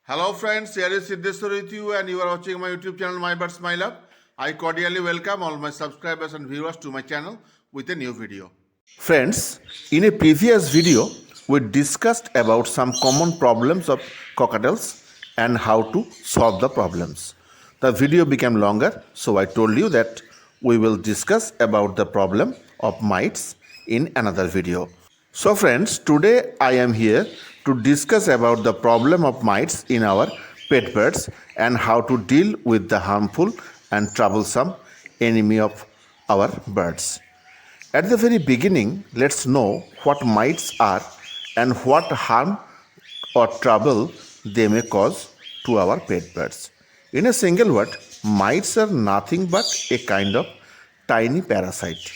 Hello friends, here is Siddheswar with you and you are watching my YouTube channel My Bird Smile Up. I cordially welcome all my subscribers and viewers to my channel with a new video. Friends, in a previous video, we discussed about some common problems of cockatiels and how to solve the problems. The video became longer, so I told you that we will discuss about the problem of mites in another video. So friends, today I am here to discuss about the problem of mites in our pet birds and how to deal with the harmful and troublesome enemy of our birds. At the very beginning, let's know what mites are and what harm or trouble they may cause to our pet birds. In a single word, mites are nothing but a kind of tiny parasite.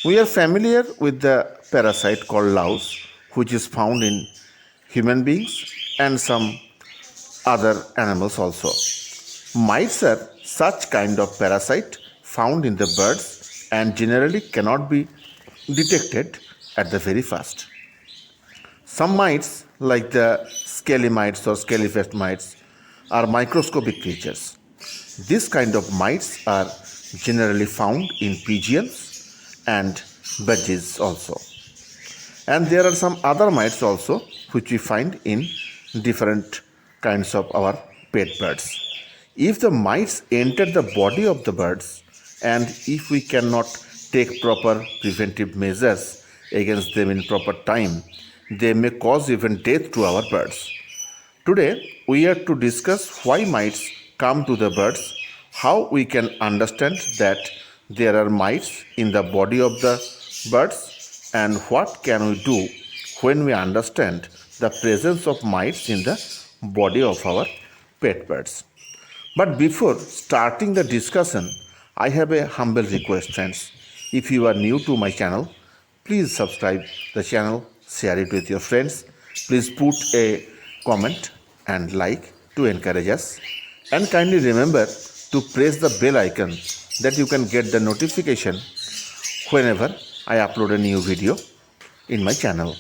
We are familiar with the parasite called louse, which is found in human beings and some other animals also. Mites are such kind of parasite found in the birds and generally cannot be detected at the very first. Some mites, like the scaly mites or scaly-faced mites, are microscopic creatures. This kind of mites are generally found in pigeons and budgies also. And there are some other mites also which we find in different kinds of our pet birds. If the mites enter the body of the birds and if we cannot take proper preventive measures against them in proper time, they may cause even death to our birds. Today, we are to discuss why mites come to the birds, how we can understand that there are mites in the body of the birds, and what can we do when we understand the presence of mites in the body of our pet birds. But before starting the discussion, I have a humble request, friends. If you are new to my channel, please subscribe the channel, share it with your friends. Please put a comment and like to encourage us. And kindly remember to press the bell icon that you can get the notification whenever I upload a new video in my channel.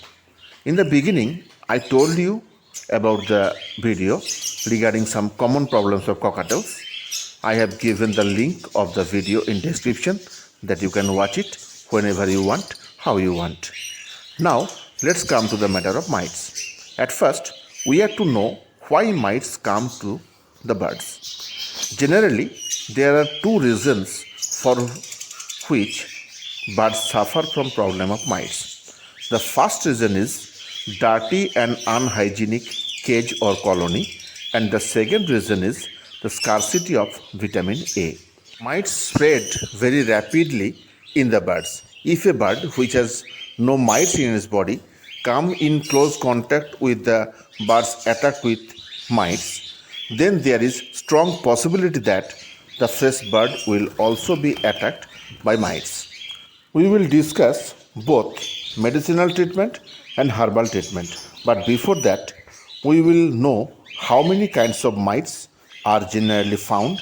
In the beginning, I told you about the video regarding some common problems of cockatiels. I have given the link of the video in description that you can watch it whenever you want, how you want. Now, let's come to the matter of mites. At first, we have to know why mites come to the birds. Generally, there are two reasons for which birds suffer from problem of mites. The first reason is dirty and unhygienic cage or colony, and the second reason is the scarcity of vitamin A. Mites spread very rapidly in the birds. If a bird which has no mites in its body come in close contact with the birds attacked with mites, then there is strong possibility that the fresh bird will also be attacked by mites. We will discuss both medicinal treatment and herbal treatment. But before that, we will know how many kinds of mites are generally found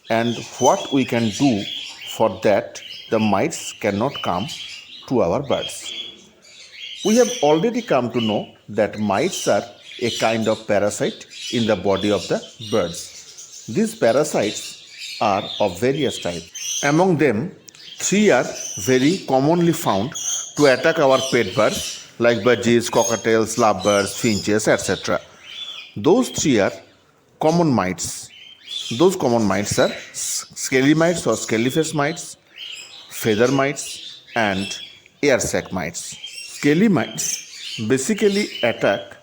and what we can do for that the mites cannot come to our birds. We have already come to know that mites are a kind of parasite in the body of the birds. These parasites are of various types. Among them, three are very commonly found to attack our pet birds like budgies, cockatiels, lovebirds, finches, etc. Those three are common mites. Those common mites are scaly mites or scaly-faced mites, feather mites, and air sac mites. Scaly mites basically attack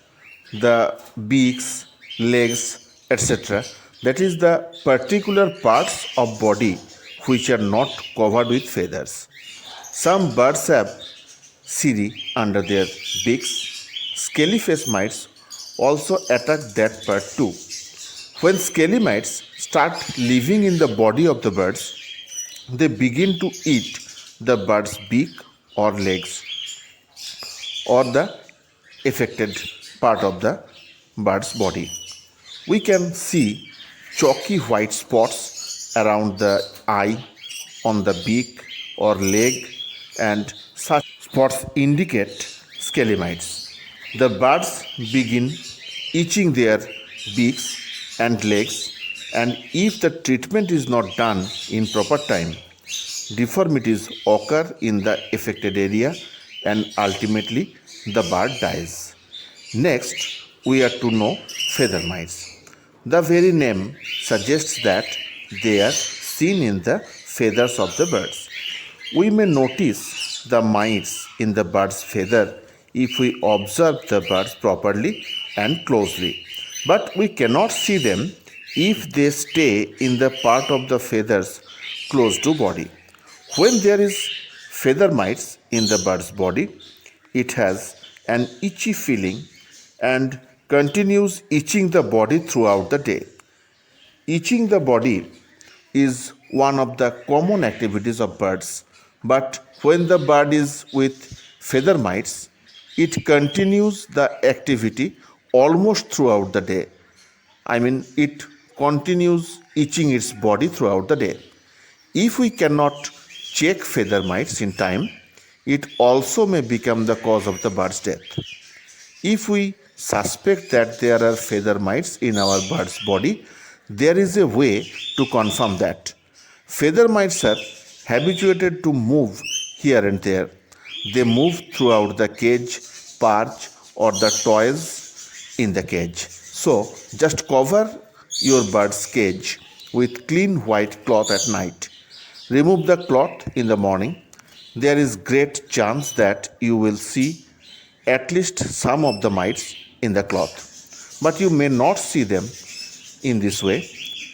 the beaks, legs, etc. That is the particular parts of body which are not covered with feathers. Some birds have cirri under their beaks. Scaly-faced mites also attack that part too. When scaly mites start living in the body of the birds, they begin to eat the bird's beak or legs or the affected part of the bird's body. We can see chalky white spots around the eye, on the beak or leg, and such spots indicate scaly mites. The birds begin itching their beaks, and legs, and if the treatment is not done in proper time, deformities occur in the affected area and ultimately the bird dies. Next, we are to know feather mites. The very name suggests that they are seen in the feathers of the birds. We may notice the mites in the bird's feather if we observe the birds properly and closely, but we cannot see them if they stay in the part of the feathers close to body. When there is feather mites in the bird's body, it has an itchy feeling and continues itching the body throughout the day. Itching the body is one of the common activities of birds, but when the bird is with feather mites, it continues the activity almost throughout the day. It continues itching its body throughout the day. If we cannot check feather mites in time, it also may become the cause of the bird's death. If we suspect that there are feather mites in our bird's body, there is a way to confirm that. Feather mites are habituated to move here and there. They move throughout the cage, perch, or the toys in the cage. So, just cover your bird's cage with clean white cloth at night. Remove the cloth in the morning. There is great chance that you will see at least some of the mites in the cloth, but you may not see them in this way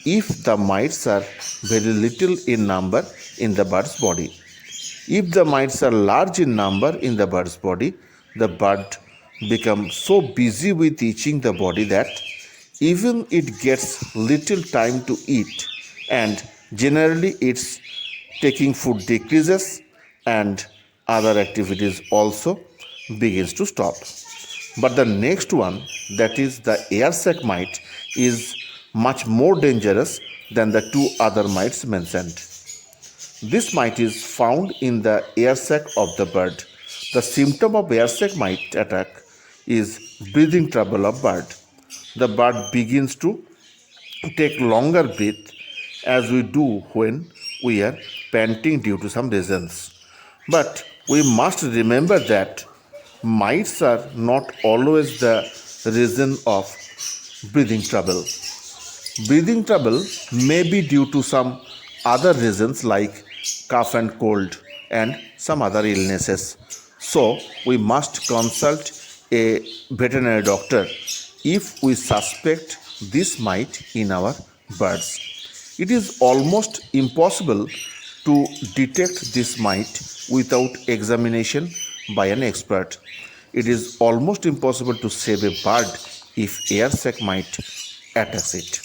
if the mites are very little in number in the bird's body. If the mites are large in number in the bird's body, the bird becomes so busy with itching the body that even it gets little time to eat, and generally its taking food decreases and other activities also begins to stop. But the next one, that is the air sac mite, is much more dangerous than the two other mites mentioned. This mite is found in the air sac of the bird. The symptom of air sac mite attack is breathing trouble of bird. The bird begins to take longer breath as we do when we are panting due to some reasons. But we must remember that mites are not always the reason of breathing trouble. Breathing trouble may be due to some other reasons like cough and cold and some other illnesses. So we must consult a veterinary doctor if we suspect this mite in our birds. It is almost impossible to detect this mite without examination by an expert. It is almost impossible to save a bird if air sac mite attacks it.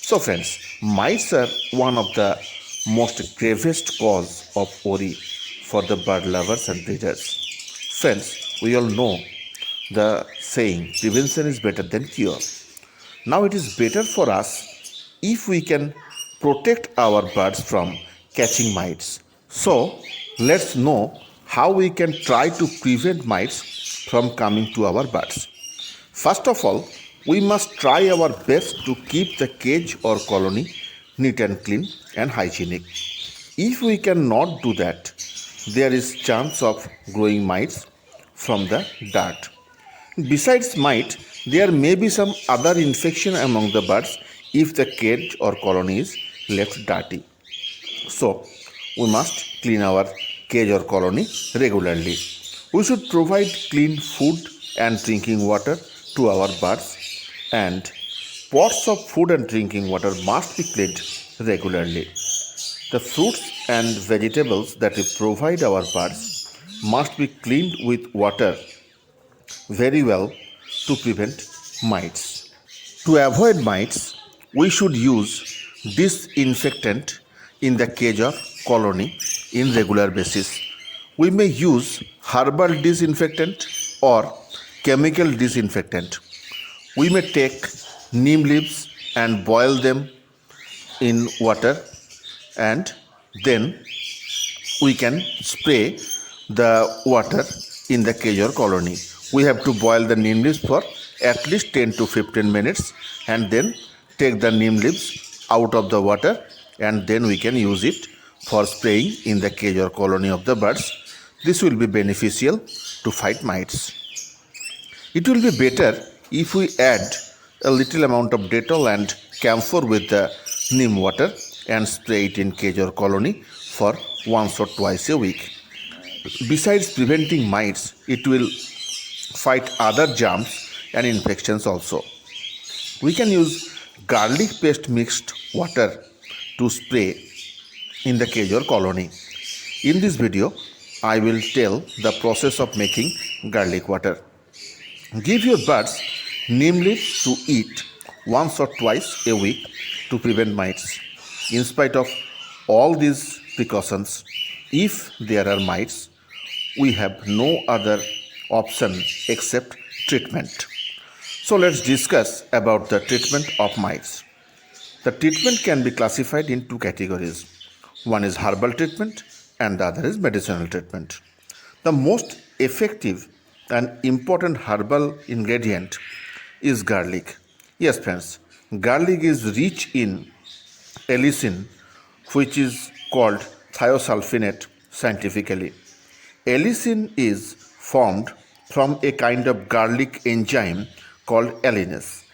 So friends, mites are one of the most gravest cause of worry for the bird lovers and breeders. Friends, we all know the saying, prevention is better than cure. Now it is better for us if we can protect our birds from catching mites. So let's know how we can try to prevent mites from coming to our birds. First of all, we must try our best to keep the cage or colony neat and clean and hygienic. If we cannot do that, there is chance of growing mites from the dirt. Besides mite, there may be some other infection among the birds if the cage or colony is left dirty. So, we must clean our cage or colony regularly. We should provide clean food and drinking water to our birds, and pots of food and drinking water must be cleaned regularly. The fruits and vegetables that we provide our birds must be cleaned with water very well to prevent mites. To avoid mites, we should use disinfectant in the cage or colony in regular basis. We may use herbal disinfectant or chemical disinfectant. We may take neem leaves and boil them in water, and then we can spray the water in the cage or colony. We have to boil the neem leaves for at least 10 to 15 minutes and then take the neem leaves out of the water and then we can use it for spraying in the cage or colony of the birds. This will be beneficial to fight mites. It will be better if we add a little amount of Dettol and camphor with the neem water and spray it in cage or colony for once or twice a week. Besides preventing mites, it will fight other germs and infections also. We can use garlic paste mixed water to spray in the cage or colony. In this video, I will tell the process of making garlic water. Give your birds neem leaves to eat once or twice a week to prevent mites. In spite of all these precautions, if there are mites, we have no other option except treatment. So let's discuss about the treatment of mites. The treatment can be classified in two categories. One is herbal treatment and the other is medicinal treatment. The most effective and important herbal ingredient is garlic. Yes friends, garlic is rich in allicin, which is called thiosulfinate scientifically. Allicin is formed from a kind of garlic enzyme called allinase.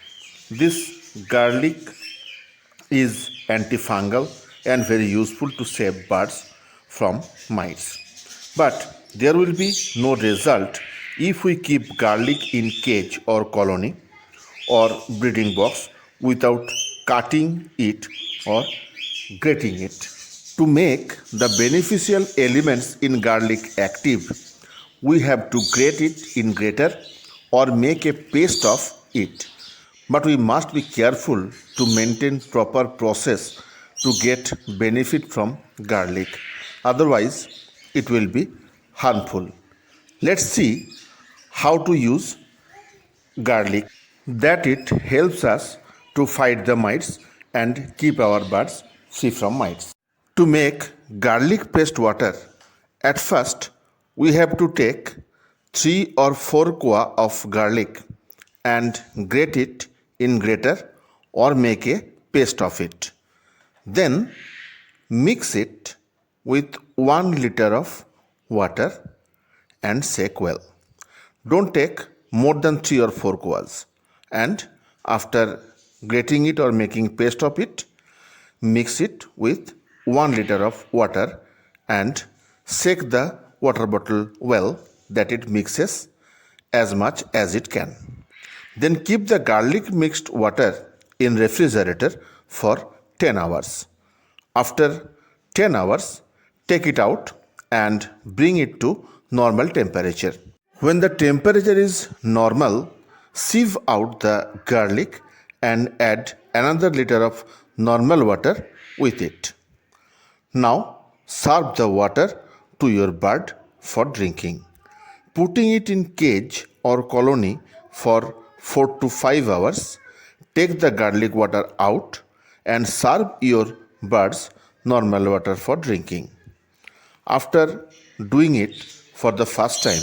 This garlic is antifungal and very useful to save birds from mites. But there will be no result if we keep garlic in cage or colony or breeding box without cutting it or grating it. To make the beneficial elements in garlic active, we have to grate it in grater or make a paste of it. But we must be careful to maintain proper process to get benefit from garlic. Otherwise, it will be harmful. Let's see how to use garlic, that it helps us to fight the mites and keep our birds free from mites. To make garlic paste water, at first we have to take 3 or 4 koa of garlic and grate it in grater or make a paste of it. Then mix it with 1 liter of water and shake well. Don't take more than 3 or 4 koas, and after grating it or making paste of it, mix it with 1 liter of water and shake the water bottle well that it mixes as much as it can. Then keep the garlic mixed water in refrigerator for 10 hours. After 10 hours, take it out and bring it to normal temperature. When the temperature is normal, sieve out the garlic and add another liter of normal water with it. Now serve the water to your bird for drinking. Putting it in cage or colony for 4 to 5 hours, take the garlic water out and serve your birds normal water for drinking. After doing it for the first time,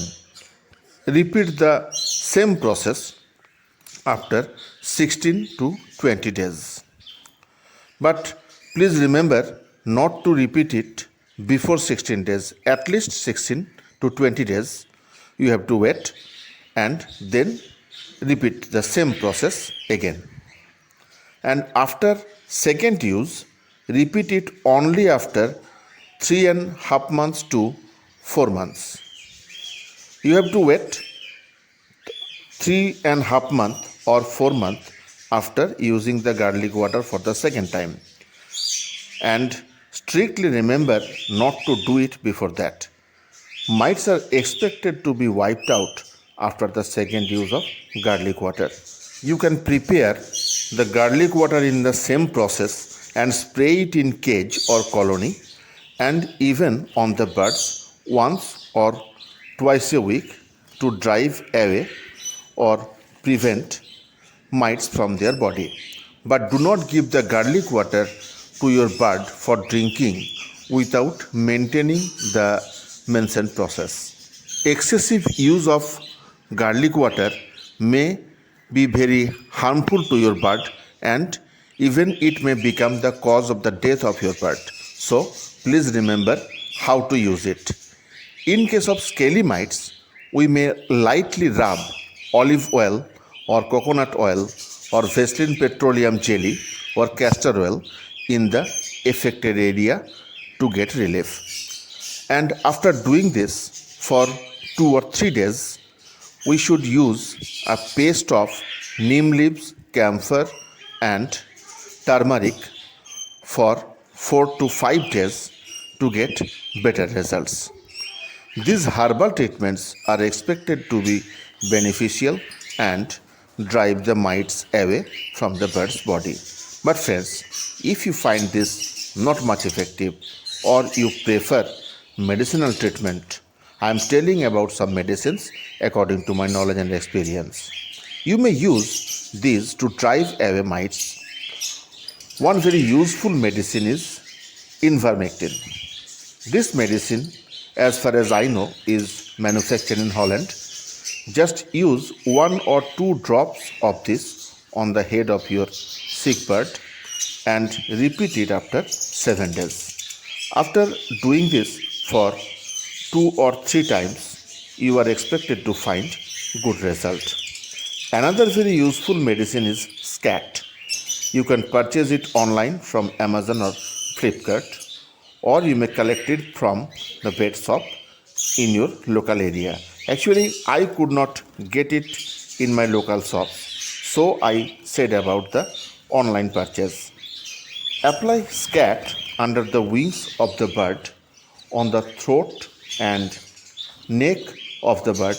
repeat the same process after 16 to 20 days. But please remember not to repeat it before 16 days. At least 16 to 20 days you have to wait and then repeat the same process again. And after second use, repeat it only after 3.5 months to 4 months. You have to wait 3.5 months or 4 months after using the garlic water for the second time. And strictly remember not to do it before that. Mites are expected to be wiped out after the second use of garlic water. You can prepare the garlic water in the same process and spray it in cage or colony and even on the birds once or twice a week to drive away or prevent mites from their body. But do not give the garlic water to your bird for drinking without maintaining the mentioned process. Excessive use of garlic water may be very harmful to your bird, and even it may become the cause of the death of your bird. So please remember how to use it. In case of scaly mites, we may lightly rub olive oil or coconut oil or Vaseline petroleum jelly or castor oil in the affected area to get relief. And after doing this for 2 or 3 days, we should use a paste of neem leaves, camphor and turmeric for 4 to 5 days to get better results. These herbal treatments are expected to be beneficial and drive the mites away from the bird's body. But friends, if you find this not much effective or you prefer medicinal treatment, I am telling about some medicines according to my knowledge and experience. You may use these to drive away mites. One very useful medicine is ivermectin. This medicine, as far as I know, is manufactured in Holland. Just use 1 or 2 drops of this on the head of your sick bird and repeat it after 7 days. After doing this for 2 or 3 times, you are expected to find good result. Another very useful medicine is scat. You can purchase it online from Amazon or Flipkart, or you may collect it from the vet shop in your local area. Actually, I could not get it in my local shop, so I said about the online purchase. Apply scat under the wings of the bird, on the throat and neck of the bird,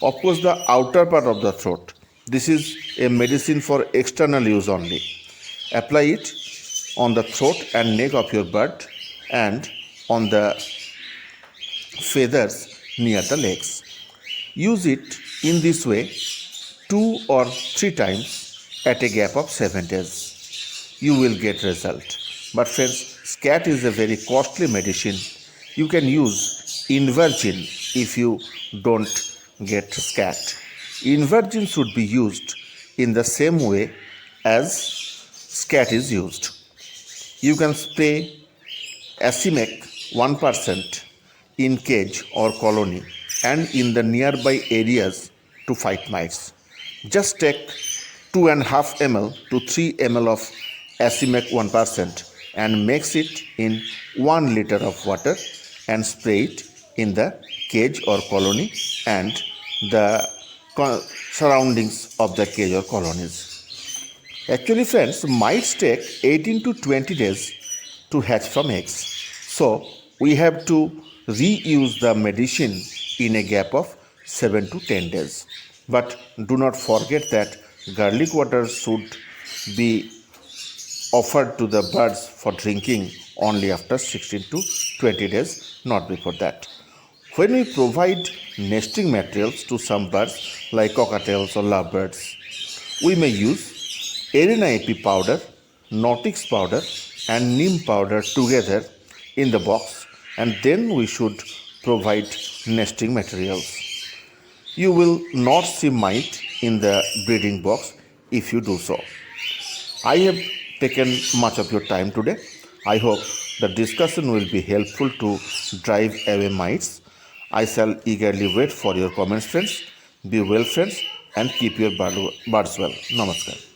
of course the outer part of the throat. This is a medicine for external use only. Apply it on the throat and neck of your bird and on the feathers near the legs. Use it in this way 2 or 3 times at a gap of 7 days. You will get result. But friends, scat is a very costly medicine. You can use Invergin if you don't get scat. Invergin should be used in the same way as scat is used. You can spray Acimec 1% in cage or colony and in the nearby areas to fight mites. Just take 2.5 ml to 3 ml of Acimec 1% and mix it in 1 liter of water and spray it in the cage or colony and the surroundings of the cage or colonies. Actually friends, mites take 18 to 20 days to hatch from eggs. So we have to reuse the medicine in a gap of 7 to 10 days. But do not forget that garlic water should be offered to the birds for drinking only after 16 to 20 days, not before that. When we provide nesting materials to some birds like cockatiels or lovebirds, we may use Arena AP powder, Notix powder and neem powder together in the box, and then we should provide nesting materials. You will not see mite in the breeding box if you do so. I have taken much of your time today. I hope the discussion will be helpful to drive away mites. I shall eagerly wait for your comments, friends. Be well, friends, and keep your birds well. Namaskar.